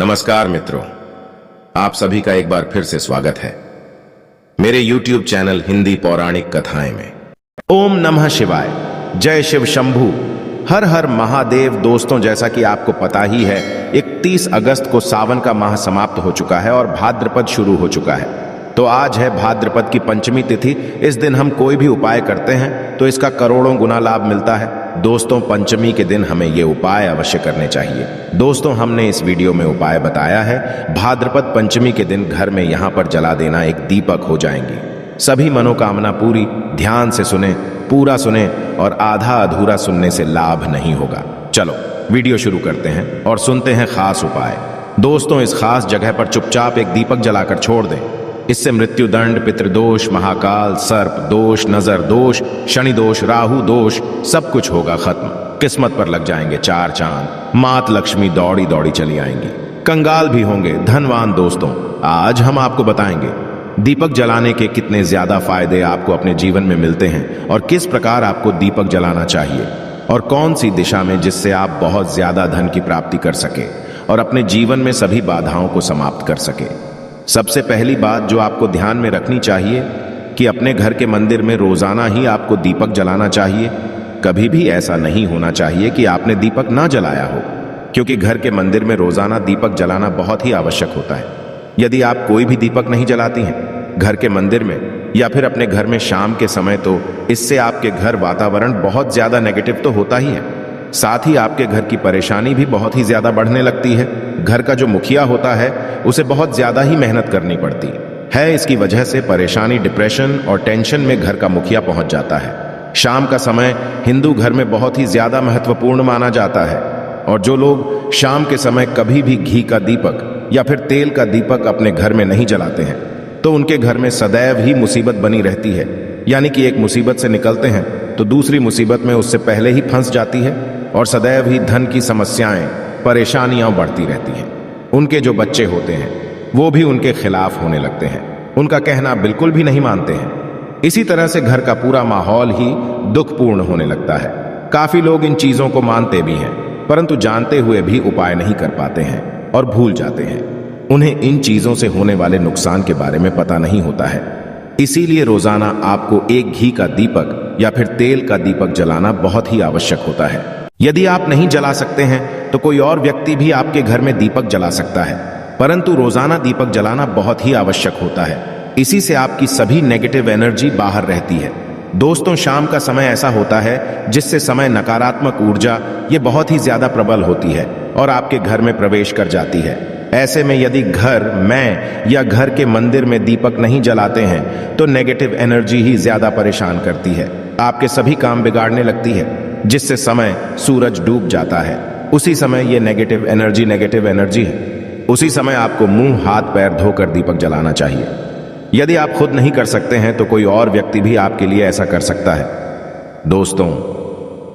नमस्कार मित्रों, आप सभी का एक बार फिर से स्वागत है मेरे YouTube चैनल हिंदी पौराणिक कथाएं में। ओम नमः शिवाय, जय शिव शंभू, हर हर महादेव। दोस्तों, जैसा कि आपको पता ही है, 31 अगस्त को सावन का माह समाप्त हो चुका है और भाद्रपद शुरू हो चुका है। तो आज है भाद्रपद की पंचमी तिथि। इस दिन हम कोई भी उपाय करते हैं तो इसका करोड़ों गुना लाभ मिलता है। दोस्तों, पंचमी के दिन हमें ये उपाय अवश्य करने चाहिए। दोस्तों, हमने इस वीडियो में उपाय बताया है। भाद्रपद पंचमी के दिन घर में यहाँ पर जला देना एक दीपक हो जाएंगी। सभी मनोकामना पूरी। ध्यान से सुने, पूरा सुने, और आधा अधूरा सुनने से लाभ नहीं होगा। चलो वीडियो शुरू करते हैं और सुनते हैं खास उपाय। दोस्तों, इस खास जगह पर चुपचाप एक दीपक जलाकर छोड़ दें। इससे मृत्यु दंड, पितृदोष, महाकाल, सर्प दोष, नजर दोष, शनि दोष, राहु दोष सब कुछ होगा खत्म। किस्मत पर लग जाएंगे 4 चांद। मात लक्ष्मी दौड़ी दौड़ी चली आएंगी। कंगाल भी होंगे धनवान। दोस्तों, आज हम आपको बताएंगे दीपक जलाने के कितने ज्यादा फायदे आपको अपने जीवन में मिलते हैं और किस प्रकार आपको दीपक जलाना चाहिए और कौन सी दिशा में, जिससे आप बहुत ज्यादा धन की प्राप्ति कर सके और अपने जीवन में सभी बाधाओं को समाप्त कर सके। सबसे पहली बात जो आपको ध्यान में रखनी चाहिए कि अपने घर के मंदिर में रोजाना ही आपको दीपक जलाना चाहिए। कभी भी ऐसा नहीं होना चाहिए कि आपने दीपक ना जलाया हो, क्योंकि घर के मंदिर में रोजाना दीपक जलाना बहुत ही आवश्यक होता है। यदि आप कोई भी दीपक नहीं जलाती हैं घर के मंदिर में या फिर अपने घर में शाम के समय, तो इससे आपके घर वातावरण बहुत ज्यादा नेगेटिव तो होता ही है, साथ ही आपके घर की परेशानी भी बहुत ही ज्यादा बढ़ने लगती है। घर का जो मुखिया होता है उसे बहुत ज्यादा ही मेहनत करनी पड़ती है। इसकी वजह से परेशानी, डिप्रेशन और टेंशन में घर का मुखिया पहुंच जाता है। शाम का समय हिंदू घर में बहुत ही ज्यादा महत्वपूर्ण माना जाता है, और जो लोग शाम के समय कभी भी घी का दीपक या फिर तेल का दीपक अपने घर में नहीं जलाते हैं तो उनके घर में सदैव ही मुसीबत बनी रहती है। यानी कि एक मुसीबत से निकलते हैं तो दूसरी मुसीबत में उससे पहले ही फंस जाती है और सदैव ही धन की समस्याएं, परेशानियां बढ़ती रहती हैं। उनके जो बच्चे होते हैं वो भी उनके खिलाफ होने लगते हैं, उनका कहना बिल्कुल भी नहीं मानते हैं। इसी तरह से घर का पूरा माहौल ही दुखपूर्ण होने लगता है। काफी लोग इन चीजों को मानते भी हैं, परंतु जानते हुए भी उपाय नहीं कर पाते हैं और भूल जाते हैं। उन्हें इन चीजों से होने वाले नुकसान के बारे में पता नहीं होता है। इसीलिए रोजाना आपको एक घी का दीपक या फिर तेल का दीपक जलाना बहुत ही आवश्यक होता है। यदि आप नहीं जला सकते हैं तो कोई और व्यक्ति भी आपके घर में दीपक जला सकता है, परंतु रोजाना दीपक जलाना बहुत ही आवश्यक होता है। इसी से आपकी सभी नेगेटिव एनर्जी बाहर रहती है। दोस्तों, शाम का समय ऐसा होता है जिससे समय नकारात्मक ऊर्जा ये बहुत ही ज्यादा प्रबल होती है और आपके घर में प्रवेश कर जाती है। ऐसे में यदि घर में या घर के मंदिर में दीपक नहीं जलाते हैं तो नेगेटिव एनर्जी ही ज्यादा परेशान करती है, आपके सभी काम बिगाड़ने लगती है, जिससे समय सूरज डूब जाता है। उसी समय ये नेगेटिव एनर्जी है। उसी समय आपको मुंह हाथ पैर धोकर दीपक जलाना चाहिए। यदि आप खुद नहीं कर सकते हैं तो कोई और व्यक्ति भी आपके लिए ऐसा कर सकता है। दोस्तों,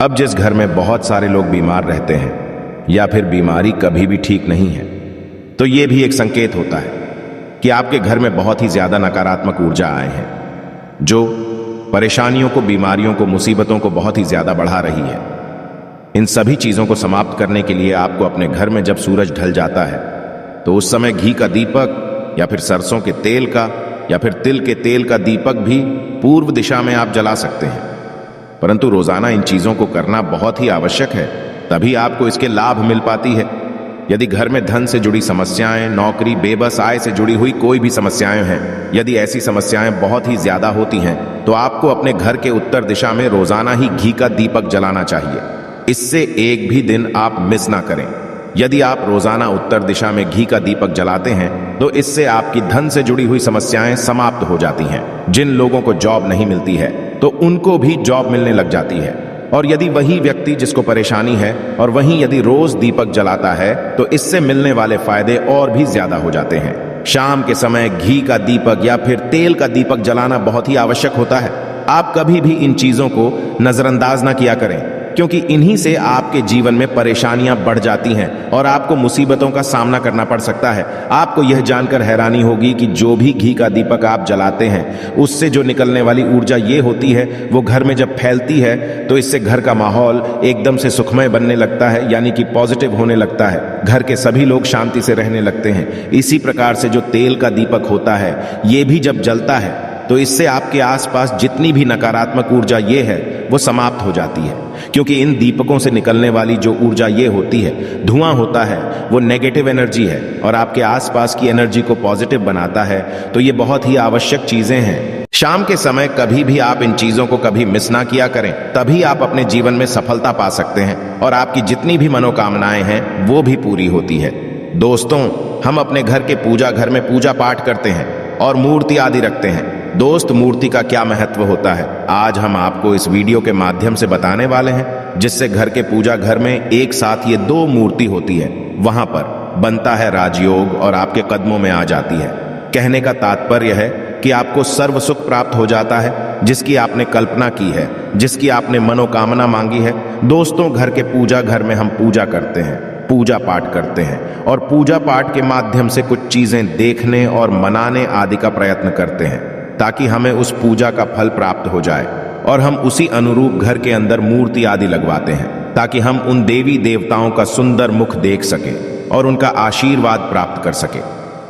अब जिस घर में बहुत सारे लोग बीमार रहते हैं या फिर बीमारी कभी भी ठीक नहीं है, तो ये भी एक संकेत होता है कि आपके घर में बहुत ही ज्यादा नकारात्मक ऊर्जा आए हैं, जो परेशानियों को, बीमारियों को, मुसीबतों को बहुत ही ज्यादा बढ़ा रही है। इन सभी चीजों को समाप्त करने के लिए आपको अपने घर में जब सूरज ढल जाता है तो उस समय घी का दीपक या फिर सरसों के तेल का या फिर तिल के तेल का दीपक भी पूर्व दिशा में आप जला सकते हैं। परंतु रोजाना इन चीजों को करना बहुत ही आवश्यक है, तभी आपको इसके लाभ मिल पाती है। यदि घर में धन से जुड़ी समस्याएं, नौकरी, बेबस आय से जुड़ी हुई कोई भी समस्याएं हैं, यदि ऐसी समस्याएं बहुत ही ज्यादा होती हैं तो आपको अपने घर के उत्तर दिशा में रोजाना ही घी का दीपक जलाना चाहिए। इससे एक भी दिन आप मिस ना करें। यदि आप रोजाना उत्तर दिशा में घी का दीपक जलाते हैं तो इससे आपकी धन से जुड़ी हुई समस्याएं समाप्त हो जाती हैं। जिन लोगों को जॉब नहीं मिलती है तो उनको भी जॉब मिलने लग जाती है, और यदि वही व्यक्ति जिसको परेशानी है और वहीं यदि रोज दीपक जलाता है तो इससे मिलने वाले फायदे और भी ज्यादा हो जाते हैं। शाम के समय घी का दीपक या फिर तेल का दीपक जलाना बहुत ही आवश्यक होता है। आप कभी भी इन चीजों को नजरअंदाज ना किया करें। क्योंकि इन्हीं से आपके जीवन में परेशानियां बढ़ जाती हैं और आपको मुसीबतों का सामना करना पड़ सकता है। आपको यह जानकर हैरानी होगी कि जो भी घी का दीपक आप जलाते हैं उससे जो निकलने वाली ऊर्जा ये होती है, वो घर में जब फैलती है तो इससे घर का माहौल एकदम से सुखमय बनने लगता है, यानी कि पॉजिटिव होने लगता है। घर के सभी लोग शांति से रहने लगते हैं। इसी प्रकार से जो तेल का दीपक होता है, ये भी जब जलता है तो इससे आपके आसपास जितनी भी नकारात्मक ऊर्जा ये है वो समाप्त हो जाती है, क्योंकि इन दीपकों से निकलने वाली जो ऊर्जा ये होती है, धुआं होता है, वो नेगेटिव एनर्जी है और आपके आसपास की एनर्जी को पॉजिटिव बनाता है। तो ये बहुत ही आवश्यक चीजें हैं। शाम के समय कभी भी आप इन चीजों को कभी मिस ना किया करें, तभी आप अपने जीवन में सफलता पा सकते हैं और आपकी जितनी भी मनोकामनाएं हैं वो भी पूरी होती है। दोस्तों, हम अपने घर के पूजा घर में पूजा पाठ करते हैं और मूर्ति आदि रखते हैं। दोस्त, मूर्ति का क्या महत्व होता है, आज हम आपको इस वीडियो के माध्यम से बताने वाले हैं, जिससे घर के पूजा घर में एक साथ ये दो मूर्ति होती है, वहां पर बनता है राजयोग और आपके कदमों में आ जाती है। कहने का तात्पर्य है कि आपको सर्व सुख प्राप्त हो जाता है, जिसकी आपने कल्पना की है, जिसकी आपने मनोकामना मांगी है। दोस्तों, घर के पूजा घर में हम पूजा करते हैं, पूजा पाठ करते हैं और पूजा पाठ के माध्यम से कुछ चीजें देखने और मनाने आदि का प्रयत्न करते हैं, ताकि हमें उस पूजा का फल प्राप्त हो जाए और हम उसी अनुरूप घर के अंदर मूर्ति आदि लगवाते हैं, ताकि हम उन देवी देवताओं का सुंदर मुख देख सकें और उनका आशीर्वाद प्राप्त कर सकें।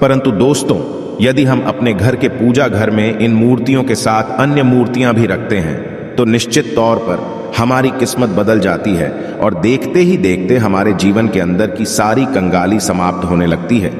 परंतु दोस्तों, यदि हम अपने घर के पूजा घर में इन मूर्तियों के साथ अन्य मूर्तियां भी रखते हैं तो निश्चित तौर पर हमारी किस्मत बदल जाती है और देखते ही देखते हमारे जीवन के अंदर की सारी कंगाली समाप्त होने लगती है।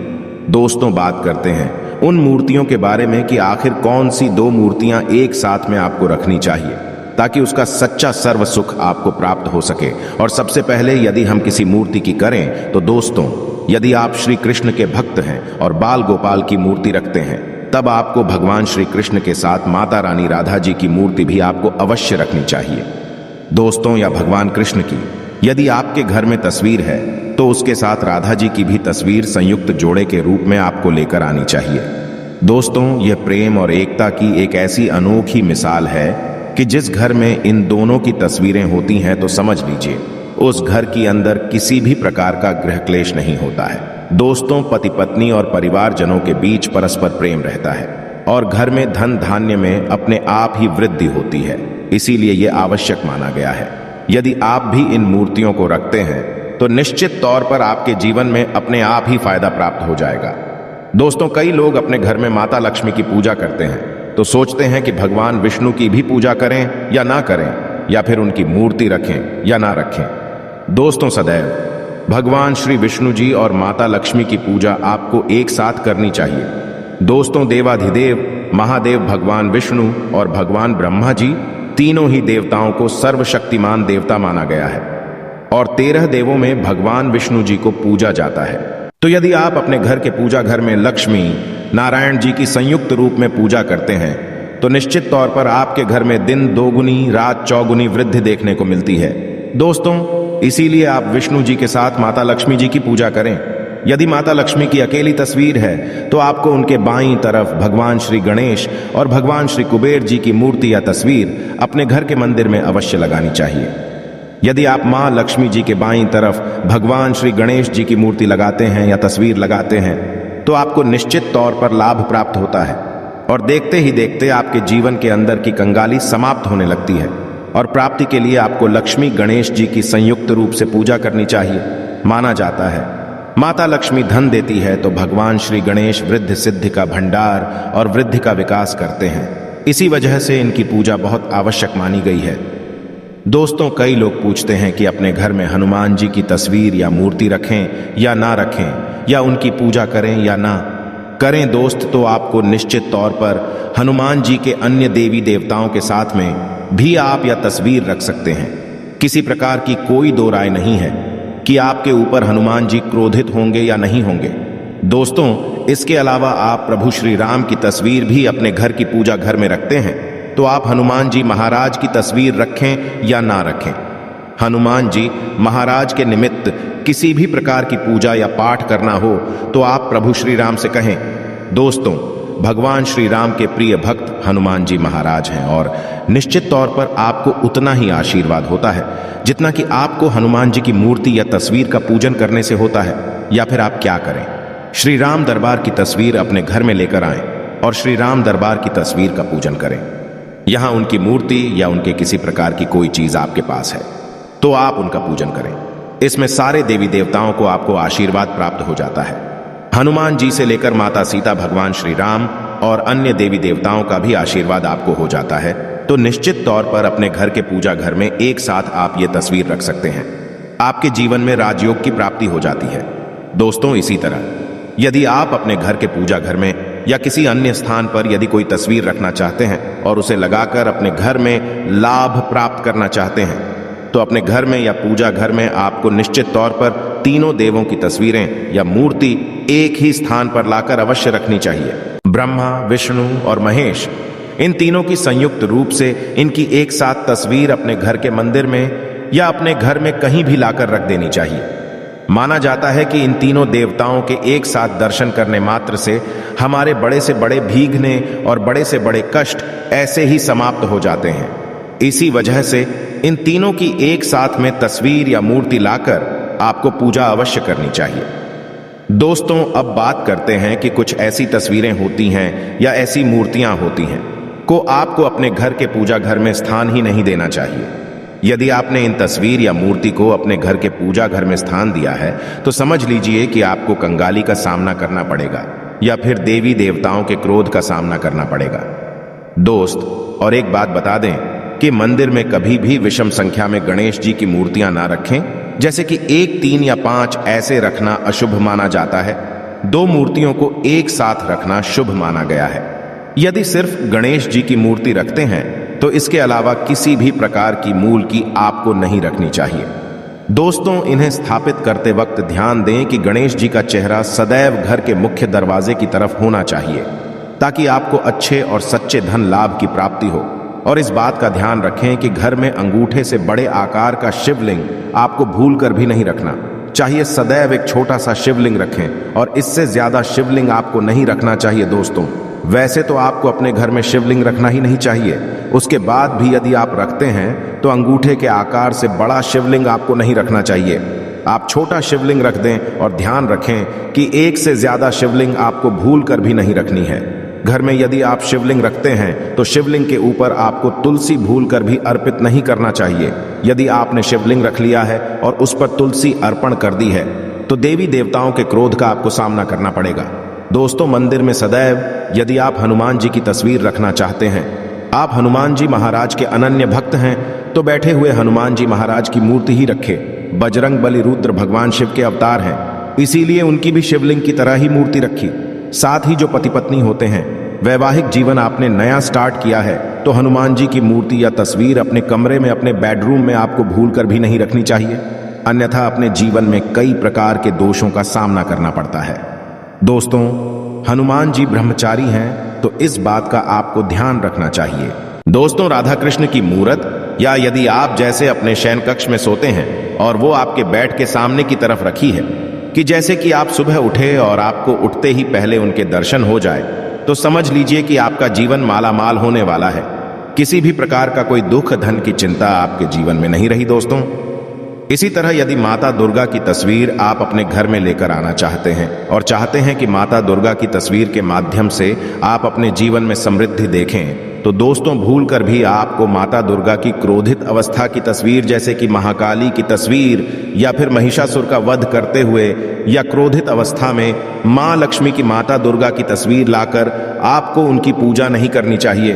दोस्तों, बात करते हैं उन मूर्तियों के बारे में कि आखिर कौन सी दो मूर्तियां एक साथ में आपको रखनी चाहिए, ताकि उसका सच्चा सर्व सुख आपको प्राप्त हो सके। और सबसे पहले यदि हम किसी मूर्ति की करें तो दोस्तों, यदि आप श्री कृष्ण के भक्त हैं और बाल गोपाल की मूर्ति रखते हैं, तब आपको भगवान श्री कृष्ण के साथ माता रानी राधा जी की मूर्ति भी आपको अवश्य रखनी चाहिए। दोस्तों, या भगवान कृष्ण की यदि आपके घर में तस्वीर है तो उसके साथ राधा जी की भी तस्वीर संयुक्त जोड़े के रूप में आपको लेकर आनी चाहिए। दोस्तों, यह प्रेम और एकता की एक ऐसी अनोखी मिसाल है कि जिस घर में इन दोनों की तस्वीरें होती हैं तो समझ लीजिए उस घर के अंदर किसी भी प्रकार का गृह क्लेश नहीं होता है। दोस्तों, पति पत्नी और परिवारजनों के बीच परस्पर प्रेम रहता है और घर में धन धान्य में अपने आप ही वृद्धि होती है। इसीलिए यह आवश्यक माना गया है। यदि आप भी इन मूर्तियों को रखते हैं तो निश्चित तौर पर आपके जीवन में अपने आप ही फायदा प्राप्त हो जाएगा। दोस्तों, कई लोग अपने घर में माता लक्ष्मी की पूजा करते हैं तो सोचते हैं कि भगवान विष्णु की भी पूजा करें या ना करें, या फिर उनकी मूर्ति रखें या ना रखें। दोस्तों, सदैव भगवान श्री विष्णु जी और माता लक्ष्मी की पूजा आपको एक साथ करनी चाहिए। दोस्तों, देवाधिदेव महादेव भगवान विष्णु और भगवान ब्रह्मा जी तीनों ही देवताओं को सर्वशक्तिमान देवता माना गया है और 13 देवों में भगवान विष्णु जी को पूजा जाता है। तो यदि आप अपने घर के पूजा घर में लक्ष्मी नारायण जी की संयुक्त रूप में पूजा करते हैं तो निश्चित तौर पर आपके घर में दिन दोगुनी रात चौगुनी वृद्धि देखने को मिलती है। दोस्तों, इसीलिए आप विष्णु जी के साथ माता लक्ष्मी जी की पूजा करें। यदि माता लक्ष्मी की अकेली तस्वीर है तो आपको उनके बाईं तरफ भगवान श्री गणेश और भगवान श्री कुबेर जी की मूर्ति या तस्वीर अपने घर के मंदिर में अवश्य लगानी चाहिए। यदि आप मां लक्ष्मी जी के बाईं तरफ भगवान श्री गणेश जी की मूर्ति लगाते हैं या तस्वीर लगाते हैं तो आपको निश्चित तौर पर लाभ प्राप्त होता है और देखते ही देखते आपके जीवन के अंदर की कंगाली समाप्त होने लगती है। और प्राप्ति के लिए आपको लक्ष्मी गणेश जी की संयुक्त रूप से पूजा करनी चाहिए। माना जाता है माता लक्ष्मी धन देती है तो भगवान श्री गणेश वृद्धि सिद्धि का भंडार और वृद्धि का विकास करते हैं। इसी वजह से इनकी पूजा बहुत आवश्यक मानी गई है। दोस्तों, कई लोग पूछते हैं कि अपने घर में हनुमान जी की तस्वीर या मूर्ति रखें या ना रखें, या उनकी पूजा करें या ना करें। दोस्त, तो आपको निश्चित तौर पर हनुमान जी के अन्य देवी देवताओं के साथ में भी आप या तस्वीर रख सकते हैं। किसी प्रकार की कोई दो राय नहीं है कि आपके ऊपर हनुमान जी क्रोधित होंगे या नहीं होंगे। दोस्तों, इसके अलावा आप प्रभु श्री राम की तस्वीर भी अपने घर की पूजा घर में रखते हैं तो आप हनुमान जी महाराज की तस्वीर रखें या ना रखें, हनुमान जी महाराज के निमित्त किसी भी प्रकार की पूजा या पाठ करना हो तो आप प्रभु श्री राम से कहें। दोस्तों, भगवान श्री राम के प्रिय भक्त हनुमान जी महाराज हैं और निश्चित तौर पर आपको उतना ही आशीर्वाद होता है जितना कि आपको हनुमान जी की मूर्ति या तस्वीर का पूजन करने से होता है। या फिर आप क्या करें, श्री राम दरबार की तस्वीर अपने घर में लेकर आएं और श्री राम दरबार की तस्वीर का पूजन करें। यहां उनकी मूर्ति या उनके किसी प्रकार की कोई चीज आपके पास है तो आप उनका पूजन करें। इसमें सारे देवी देवताओं को आपको आशीर्वाद प्राप्त हो जाता है। हनुमान जी से लेकर माता सीता, भगवान श्री राम और अन्य देवी देवताओं का भी आशीर्वाद आपको हो जाता है। तो निश्चित तौर पर अपने घर के पूजा घर में एक साथ आप ये तस्वीर रख सकते हैं। आपके जीवन में राजयोग की प्राप्ति हो जाती है। दोस्तों, इसी तरह यदि आप अपने घर के पूजा घर में या किसी अन्य स्थान पर यदि कोई तस्वीर रखना चाहते हैं और उसे लगाकर अपने घर में लाभ प्राप्त करना चाहते हैं तो अपने घर में या पूजा घर में आपको निश्चित तौर पर तीनों देवों की तस्वीरें या मूर्ति एक ही स्थान पर लाकर अवश्य रखनी चाहिए। ब्रह्मा, विष्णु और महेश, इन तीनों की संयुक्त रूप से इनकी एक साथ तस्वीर अपने घर के मंदिर में या अपने घर में कहीं भी लाकर रख देनी चाहिए। माना जाता है कि इन तीनों देवताओं के एक साथ दर्शन करने मात्र से हमारे बड़े से बड़े भीगने और बड़े से बड़े कष्ट ऐसे ही समाप्त हो जाते हैं। इसी वजह से इन तीनों की एक साथ में तस्वीर या मूर्ति लाकर आपको पूजा अवश्य करनी चाहिए। दोस्तों, अब बात करते हैं कि कुछ ऐसी तस्वीरें होती हैं या ऐसी मूर्तियां होती हैं को आपको अपने घर के पूजा घर में स्थान ही नहीं देना चाहिए। यदि आपने इन तस्वीर या मूर्ति को अपने घर के पूजा घर में स्थान दिया है तो समझ लीजिए कि आपको कंगाली का सामना करना पड़ेगा या फिर देवी देवताओं के क्रोध का सामना करना पड़ेगा। दोस्त, और एक बात बता दें कि मंदिर में कभी भी विषम संख्या में गणेश जी की मूर्तियां ना रखें। जैसे कि 1, 3 या 5 ऐसे रखना अशुभ माना जाता है। 2 मूर्तियों को एक साथ रखना शुभ माना गया है। यदि सिर्फ गणेश जी की मूर्ति रखते हैं तो इसके अलावा किसी भी प्रकार की मूल की आपको नहीं रखनी चाहिए। दोस्तों, इन्हें स्थापित करते वक्त ध्यान दें कि गणेश जी का चेहरा सदैव घर के मुख्य दरवाजे की तरफ होना चाहिए ताकि आपको अच्छे और सच्चे धन लाभ की प्राप्ति हो। और इस बात का ध्यान रखें कि घर में अंगूठे से बड़े आकार का शिवलिंग आपको भूलकर भी नहीं रखना चाहिए। सदैव एक छोटा सा शिवलिंग रखें और इससे ज्यादा शिवलिंग आपको नहीं रखना चाहिए। दोस्तों, वैसे तो आपको अपने घर में शिवलिंग रखना ही नहीं चाहिए। उसके बाद भी यदि आप रखते हैं तो अंगूठे के आकार से बड़ा शिवलिंग आपको नहीं रखना चाहिए। आप छोटा शिवलिंग रख दें और ध्यान रखें कि एक से ज्यादा शिवलिंग आपको भूल कर भी नहीं रखनी है। घर में यदि आप शिवलिंग रखते हैं तो शिवलिंग के ऊपर आपको तुलसी भूल कर भी अर्पित नहीं करना चाहिए। यदि आपने शिवलिंग रख लिया है और उस पर तुलसी अर्पण कर दी है तो देवी देवताओं के क्रोध का आपको सामना करना पड़ेगा। दोस्तों, मंदिर में सदैव यदि आप हनुमान जी की तस्वीर रखना चाहते हैं, आप हनुमान जी महाराज के अनन्य भक्त हैं तो बैठे हुए हनुमान जी महाराज की मूर्ति ही रखें। बजरंग बली रुद्र भगवान शिव के अवतार हैं, इसीलिए उनकी भी शिवलिंग की तरह ही मूर्ति रखी। साथ ही जो पति पत्नी होते हैं, वैवाहिक जीवन आपने नया स्टार्ट किया है तो हनुमान जी की मूर्ति या तस्वीर अपने कमरे में, अपने बेडरूम में आपको भूल कर भी नहीं रखनी चाहिए। अन्यथा अपने जीवन में कई प्रकार के दोषों का सामना करना पड़ता है। दोस्तों, हनुमान जी ब्रह्मचारी हैं तो इस बात का आपको ध्यान रखना चाहिए। दोस्तों, राधा कृष्ण की मूर्त या यदि आप जैसे अपने शयन कक्ष में सोते हैं और वो आपके बेड के सामने की तरफ रखी है कि जैसे कि आप सुबह उठे और आपको उठते ही पहले उनके दर्शन हो जाए तो समझ लीजिए कि आपका जीवन मालामाल होने वाला है। किसी भी प्रकार का कोई दुख, धन की चिंता आपके जीवन में नहीं रही। दोस्तों, इसी तरह यदि माता दुर्गा की तस्वीर आप अपने घर में लेकर आना चाहते हैं और चाहते हैं कि माता दुर्गा की तस्वीर के माध्यम से आप अपने जीवन में समृद्धि देखें तो दोस्तों, भूल कर भी आपको माता दुर्गा की क्रोधित अवस्था की तस्वीर जैसे कि महाकाली की तस्वीर या फिर महिषासुर का वध करते हुए या क्रोधित अवस्था में मां लक्ष्मी की, माता दुर्गा की तस्वीर लाकर आपको उनकी पूजा नहीं करनी चाहिए।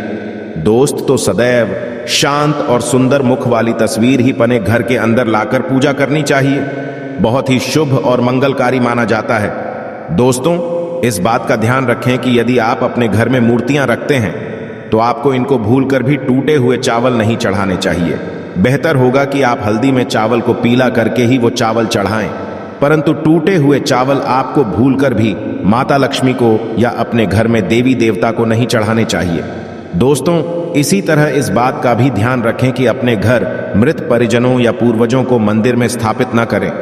दोस्त, तो सदैव शांत और सुंदर मुख वाली तस्वीर ही अपने घर के अंदर लाकर पूजा करनी चाहिए। बहुत ही शुभ और मंगलकारी माना जाता है। दोस्तों, इस बात का ध्यान रखें कि यदि आप अपने घर में मूर्तियां रखते हैं तो आपको इनको भूलकर भी टूटे हुए चावल नहीं चढ़ाने चाहिए। बेहतर होगा कि आप हल्दी में चावल को पीला करके ही वो चावल चढ़ाएं, परंतु टूटे हुए चावल आपको भूलकर भी माता लक्ष्मी को या अपने घर में देवी देवता को नहीं चढ़ाने चाहिए। दोस्तों, इसी तरह इस बात का भी ध्यान रखें कि अपने घर मृत परिजनों या पूर्वजों को मंदिर में स्थापित न करें।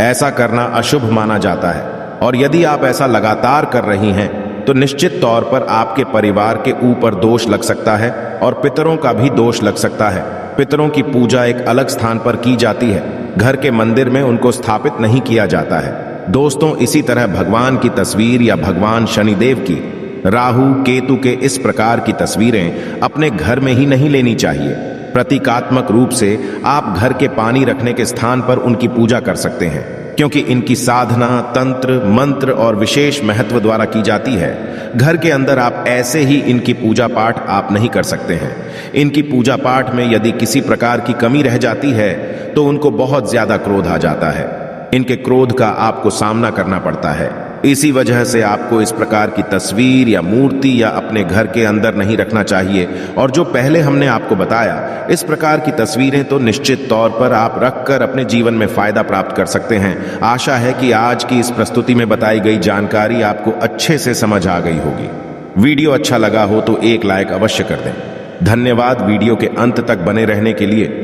ऐसा करना अशुभ माना जाता है और यदि आप ऐसा लगातार कर रही हैं तो निश्चित तौर पर आपके परिवार के ऊपर दोष लग सकता है और पितरों का भी दोष लग सकता है। पितरों की पूजा एक अलग स्थान पर की जाती है, घर के मंदिर में उनको स्थापित नहीं किया जाता है। दोस्तों, इसी तरह भगवान की तस्वीर या भगवान शनिदेव की, राहु केतु के इस प्रकार की तस्वीरें अपने घर में ही नहीं लेनी चाहिए। प्रतीकात्मक रूप से आप घर के पानी रखने के स्थान पर उनकी पूजा कर सकते हैं, क्योंकि इनकी साधना तंत्र मंत्र और विशेष महत्व द्वारा की जाती है। घर के अंदर आप ऐसे ही इनकी पूजा पाठ आप नहीं कर सकते हैं। इनकी पूजा पाठ में यदि किसी प्रकार की कमी रह जाती है तो उनको बहुत ज्यादा क्रोध आ जाता है। इनके क्रोध का आपको सामना करना पड़ता है। इसी वजह से आपको इस प्रकार की तस्वीर या मूर्ति या अपने घर के अंदर नहीं रखना चाहिए। और जो पहले हमने आपको बताया, इस प्रकार की तस्वीरें तो निश्चित तौर पर आप रखकर अपने जीवन में फायदा प्राप्त कर सकते हैं। आशा है कि आज की इस प्रस्तुति में बताई गई जानकारी आपको अच्छे से समझ आ गई होगी। वीडियो अच्छा लगा हो तो एक लाइक अवश्य कर दें। धन्यवाद वीडियो के अंत तक बने रहने के लिए।